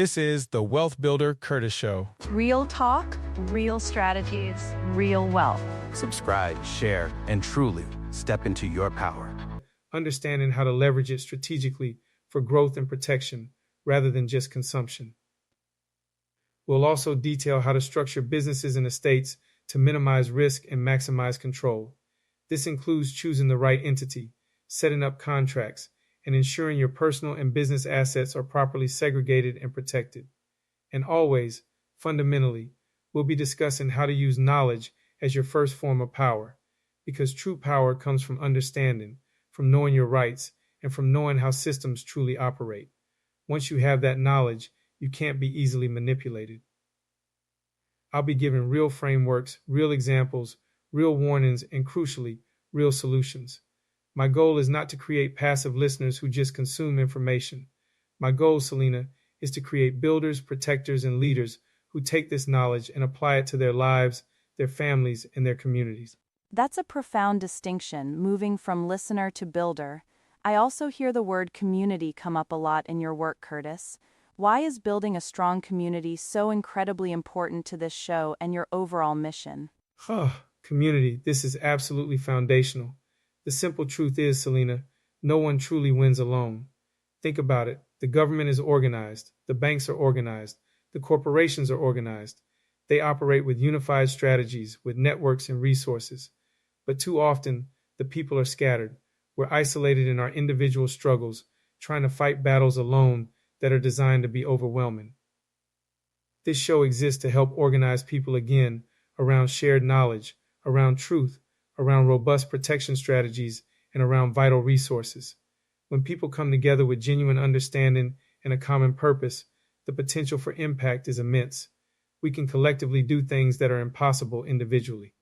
This is the WealthBuilder Curtis Show. Real talk, real strategies, real wealth. Subscribe, share, and truly step into your power. Understanding how to leverage it strategically for growth and protection rather than just consumption. We'll also detail how to structure businesses and estates to minimize risk and maximize control. This includes choosing the right entity, setting up contracts, and ensuring your personal and business assets are properly segregated and protected. And always, fundamentally, we'll be discussing how to use knowledge as your first form of power, because true power comes from understanding, from knowing your rights, and from knowing how systems truly operate. Once you have that knowledge, you can't be easily manipulated. I'll be giving real frameworks, real examples, real warnings, and crucially, real solutions. My goal is not to create passive listeners who just consume information. My goal, Selena, is to create builders, protectors, and leaders who take this knowledge and apply it to their lives, their families, and their communities. That's a profound distinction, moving from listener to builder. I also hear the word community come up a lot in your work, Curtis. Why is building a strong community so incredibly important to this show and your overall mission? Community, this is absolutely foundational. The simple truth is, Selena, no one truly wins alone. Think about it. The government is organized. The banks are organized. The corporations are organized. They operate with unified strategies, with networks and resources. But too often, the people are scattered. We're isolated in our individual struggles, trying to fight battles alone that are designed to be overwhelming. This show exists to help organize people again around shared knowledge, around truth, around robust protection strategies, and around vital resources. When people come together with genuine understanding and a common purpose, the potential for impact is immense. We can collectively do things that are impossible individually.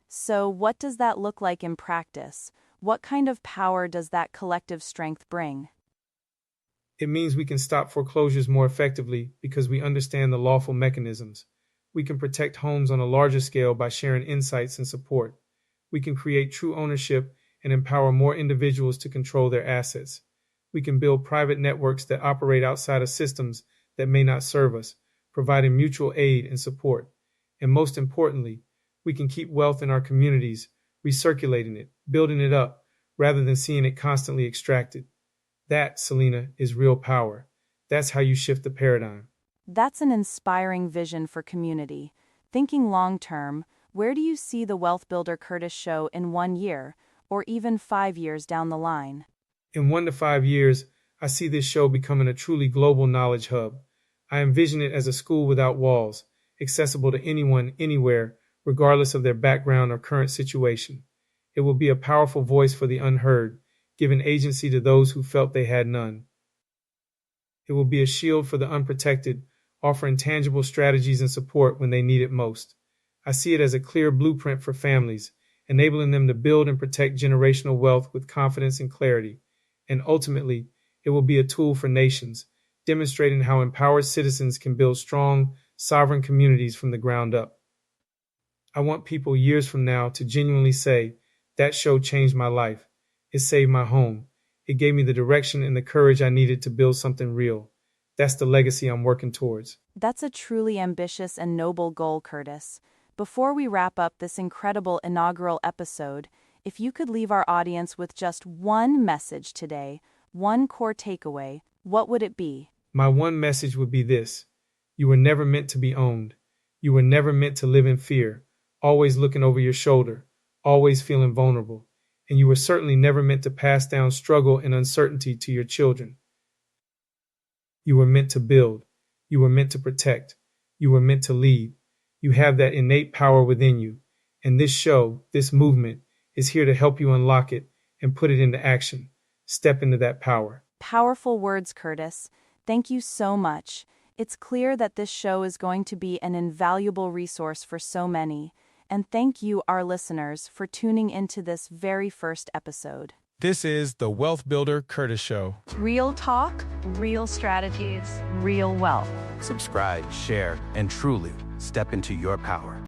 So, what does that look like in practice? What kind of power does that collective strength bring? It means we can stop foreclosures more effectively because we understand the lawful mechanisms. We can protect homes on a larger scale by sharing insights and support. We can create true ownership and empower more individuals to control their assets. We can build private networks that operate outside of systems that may not serve us, providing mutual aid and support. And most importantly, we can keep wealth in our communities, recirculating it, building it up, rather than seeing it constantly extracted. That, Selena, is real power. That's how you shift the paradigm. That's an inspiring vision for community. Thinking long-term, where do you see the WealthBuilder Curtis Show in 1 year, or even 5 years down the line? In 1 to 5 years, I see this show becoming a truly global knowledge hub. I envision it as a school without walls, accessible to anyone, anywhere, regardless of their background or current situation. It will be a powerful voice for the unheard, giving agency to those who felt they had none. It will be a shield for the unprotected, offering tangible strategies and support when they need it most. I see it as a clear blueprint for families, enabling them to build and protect generational wealth with confidence and clarity. And ultimately, it will be a tool for nations, demonstrating how empowered citizens can build strong, sovereign communities from the ground up. I want people years from now to genuinely say, that show changed my life. It saved my home. It gave me the direction and the courage I needed to build something real. That's the legacy I'm working towards. That's a truly ambitious and noble goal, Curtis. Before we wrap up this incredible inaugural episode, if you could leave our audience with just one message today, one core takeaway, what would it be? My one message would be this. You were never meant to be owned. You were never meant to live in fear, always looking over your shoulder, always feeling vulnerable. And you were certainly never meant to pass down struggle and uncertainty to your children. You were meant to build. You were meant to protect. You were meant to lead. You have that innate power within you. And this show, this movement, is here to help you unlock it and put it into action. Step into that power. Powerful words, Curtis. Thank you so much. It's clear that this show is going to be an invaluable resource for so many. And thank you, our listeners, for tuning into this very first episode. This is the WealthBuilder Curtis Show. Real talk, real strategies, real wealth. Subscribe, share, and truly step into your power.